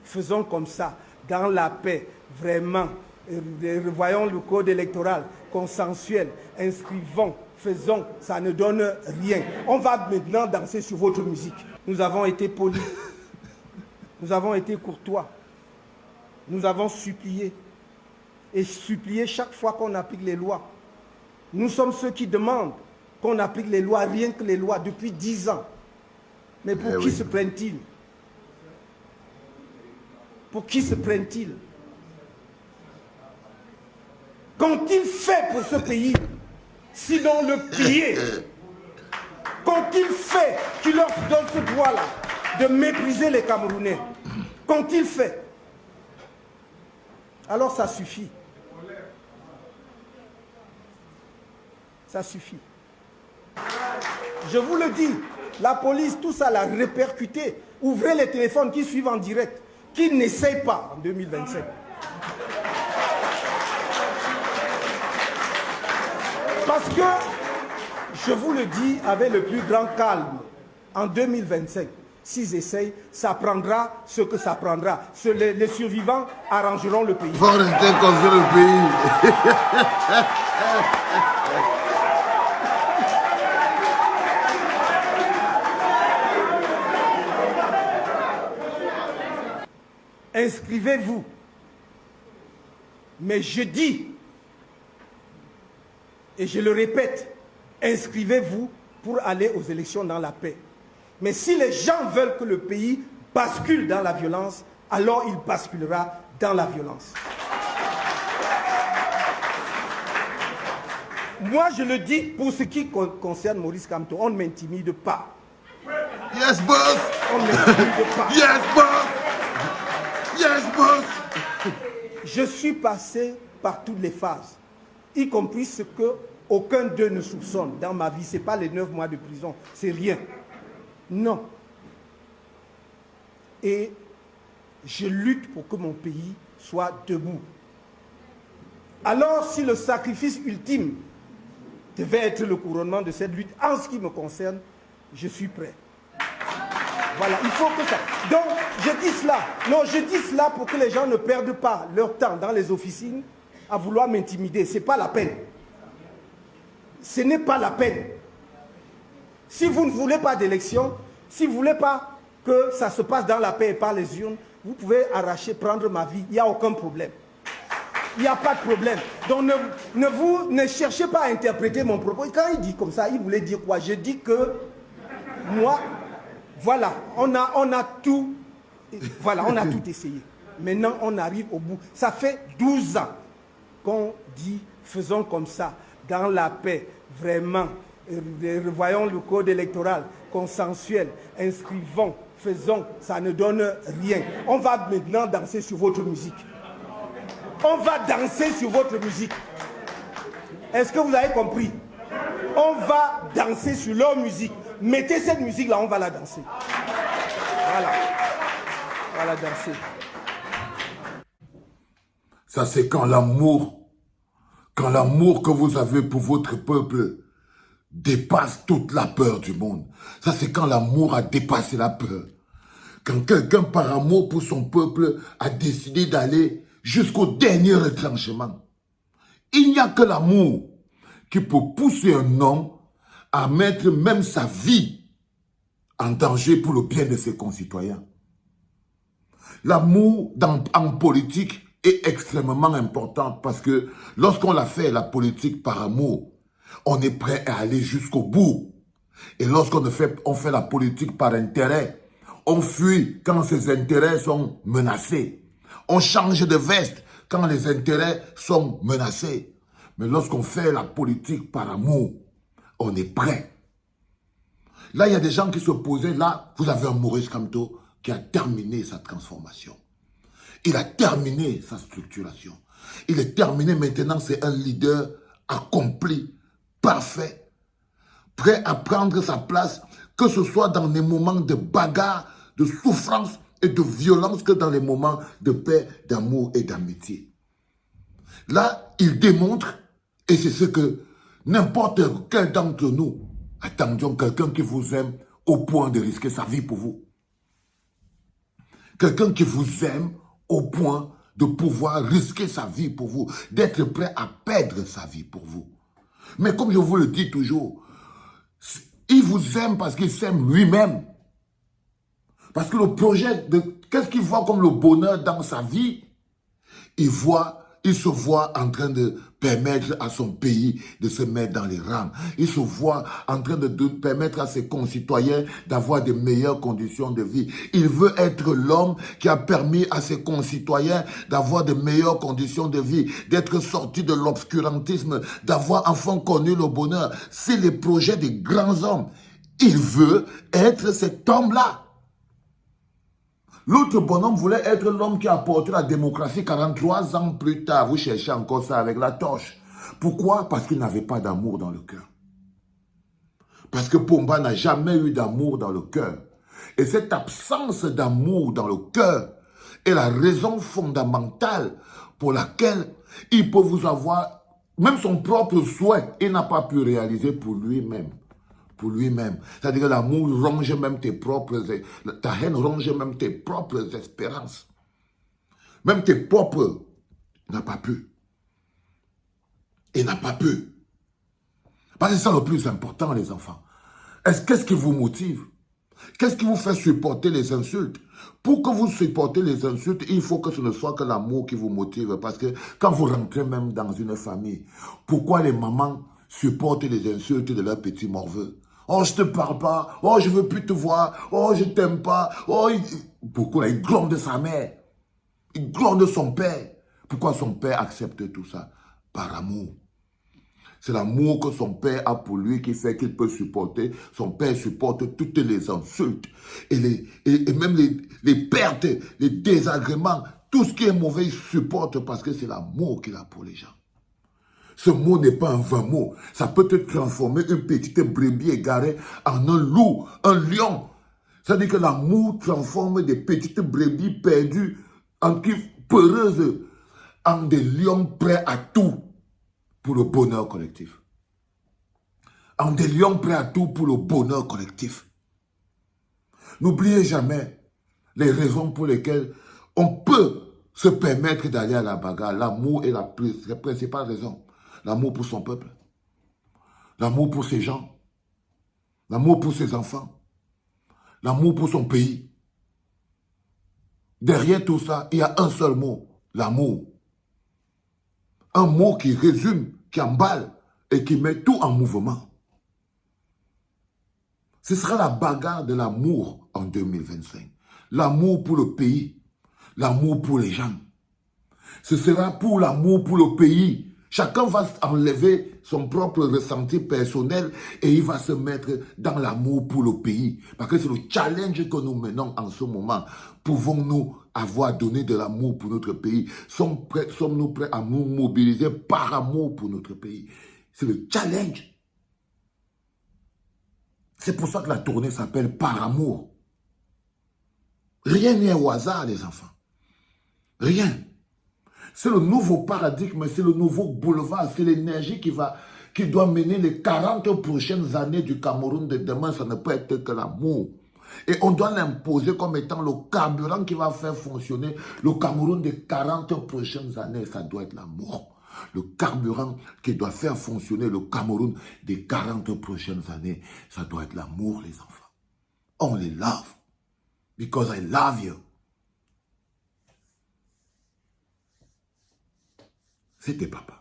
faisons comme ça, dans la paix, vraiment. Revoyons le code électoral, consensuel, inscrivons, faisons, ça ne donne rien. On va maintenant danser sur votre musique. Nous avons été polis, nous avons été courtois, nous avons supplié, et supplié chaque fois qu'on applique les lois. Nous sommes ceux qui demandent qu'on applique les lois, rien que les lois, depuis 10 ans. Mais pour qui se prennent-ils? Pour qui se prennent-ils? Qu'ont-ils fait pour ce pays, sinon le piller? Qu'ont-ils fait qui leur donne ce droit-là de mépriser les Camerounais? Qu'ont-ils fait? Alors ça suffit. Ça suffit. Je vous le dis, la police, tout ça l'a répercuté. Ouvrez les téléphones qui suivent en direct, qui n'essayent pas en 2027. Parce que, je vous le dis avec le plus grand calme, en 2025, s'ils essayent, ça prendra ce que ça prendra. Les survivants arrangeront le pays. Il faut rester construire le pays. Inscrivez-vous. Mais je dis, et je le répète, inscrivez-vous pour aller aux élections dans la paix. Mais si les gens veulent que le pays bascule dans la violence, alors il basculera dans la violence. Moi, je le dis pour ce qui concerne Maurice Kamto, on ne m'intimide pas. Yes, boss! On ne m'intimide pas. Yes, boss! Yes, boss! Je suis passé par toutes les phases, y compris ce que aucun d'eux ne soupçonne dans ma vie. Ce n'est pas les 9 mois de prison, c'est rien. Non. Et je lutte pour que mon pays soit debout. Alors, si le sacrifice ultime devait être le couronnement de cette lutte, en ce qui me concerne, je suis prêt. Voilà, il faut que ça... Donc, je dis cela. Non, je dis cela pour que les gens ne perdent pas leur temps dans les officines à vouloir m'intimider. Ce n'est pas la peine. Ce n'est pas la peine. Si vous ne voulez pas d'élection, si vous ne voulez pas que ça se passe dans la paix et par les urnes, vous pouvez arracher, prendre ma vie. Il n'y a aucun problème. Il n'y a pas de problème. Donc ne cherchez pas à interpréter mon propos. Quand il dit comme ça, il voulait dire quoi? Je dis que moi, voilà, on a tout essayé. Maintenant, on arrive au bout. Ça fait 12 ans qu'on dit, faisons comme ça, dans la paix, vraiment. Revoyons le code électoral, consensuel, inscrivons, faisons, ça ne donne rien. On va maintenant danser sur votre musique. On va danser sur votre musique. Est-ce que vous avez compris? On va danser sur leur musique. Mettez cette musique-là, on va la danser. Voilà. On va la danser. Ça, c'est quand l'amour que vous avez pour votre peuple dépasse toute la peur du monde. Ça, c'est quand l'amour a dépassé la peur. Quand quelqu'un, par amour pour son peuple, a décidé d'aller jusqu'au dernier retranchement. Il n'y a que l'amour qui peut pousser un homme à mettre même sa vie en danger pour le bien de ses concitoyens. L'amour en politique est extrêmement important parce que lorsqu'on a fait la politique par amour, on est prêt à aller jusqu'au bout. Et lorsqu'on fait la politique par intérêt, on fuit quand ses intérêts sont menacés. On change de veste quand les intérêts sont menacés. Mais lorsqu'on fait la politique par amour, on est prêt. Là, il y a des gens qui se posaient, là, vous avez un Maurice Kamto qui a terminé sa transformation. Il a terminé sa structuration. Il est terminé maintenant, c'est un leader accompli, parfait, prêt à prendre sa place, que ce soit dans les moments de bagarre, de souffrance et de violence, que dans les moments de paix, d'amour et d'amitié. Là, il démontre, et c'est ce que n'importe quel d'entre nous attendions, quelqu'un qui vous aime au point de risquer sa vie pour vous. Quelqu'un qui vous aime au point de pouvoir risquer sa vie pour vous, d'être prêt à perdre sa vie pour vous. Mais comme je vous le dis toujours, il vous aime parce qu'il s'aime lui-même. Parce que le projet, qu'est-ce qu'il voit comme le bonheur dans sa vie? Il se voit en train de permettre à son pays de se mettre dans les rangs. Il se voit en train de permettre à ses concitoyens d'avoir de meilleures conditions de vie. Il veut être l'homme qui a permis à ses concitoyens d'avoir de meilleures conditions de vie, d'être sorti de l'obscurantisme, d'avoir enfin connu le bonheur. C'est le projet des grands hommes. Il veut être cet homme-là. L'autre bonhomme voulait être l'homme qui a apporté la démocratie 43 ans plus tard. Vous cherchez encore ça avec la torche. Pourquoi? Parce qu'il n'avait pas d'amour dans le cœur. Parce que Pomba n'a jamais eu d'amour dans le cœur. Et cette absence d'amour dans le cœur est la raison fondamentale pour laquelle il peut vous avoir, même son propre souhait, il n'a pas pu réaliser pour lui-même. Pour lui-même. C'est-à-dire que l'amour ronge même tes propres... Ta haine ronge même tes propres espérances. Même tes propres... Il n'a pas pu. Il n'a pas pu. Parce que c'est ça le plus important, les enfants. Qu'est-ce qui vous motive? Qu'est-ce qui vous fait supporter les insultes? Pour que vous supportez les insultes, il faut que ce ne soit que l'amour qui vous motive. Parce que quand vous rentrez même dans une famille, pourquoi les mamans supportent les insultes de leurs petits morveux? Oh, je te parle pas. Oh, je veux plus te voir. Oh, je t'aime pas. Oh, pourquoi il gronde de sa mère? Il gronde de son père. Pourquoi son père accepte tout ça? Par amour. C'est l'amour que son père a pour lui qui fait qu'il peut supporter. Son père supporte toutes les insultes et même les pertes, les désagréments. Tout ce qui est mauvais, il supporte parce que c'est l'amour qu'il a pour les gens. Ce mot n'est pas un vain mot. Ça peut te transformer une petite brebis égarée en un loup, un lion. C'est-à-dire que l'amour transforme des petites brebis perdues en peureuses, en des lions prêts à tout pour le bonheur collectif. En des lions prêts à tout pour le bonheur collectif. N'oubliez jamais les raisons pour lesquelles on peut se permettre d'aller à la bagarre. L'amour est la principale raison. L'amour pour son peuple, l'amour pour ses gens, l'amour pour ses enfants, l'amour pour son pays. Derrière tout ça, il y a un seul mot, l'amour. Un mot qui résume, qui emballe et qui met tout en mouvement. Ce sera la bagarre de l'amour en 2025. L'amour pour le pays, l'amour pour les gens. Ce sera pour l'amour pour le pays. Chacun va enlever son propre ressenti personnel et il va se mettre dans l'amour pour le pays. Parce que c'est le challenge que nous menons en ce moment. Pouvons-nous avoir donné de l'amour pour notre pays? Sommes-nous prêts à nous mobiliser par amour pour notre pays? C'est le challenge. C'est pour ça que la tournée s'appelle Par amour. Rien n'est au hasard, les enfants. Rien. C'est le nouveau paradigme, c'est le nouveau boulevard, c'est l'énergie qui doit mener les 40 prochaines années du Cameroun de demain. Ça ne peut être que l'amour. Et on doit l'imposer comme étant le carburant qui va faire fonctionner le Cameroun des 40 prochaines années. Ça doit être l'amour. Le carburant qui doit faire fonctionner le Cameroun des 40 prochaines années, ça doit être l'amour, les enfants. Only love. Because I love you. C'était papa.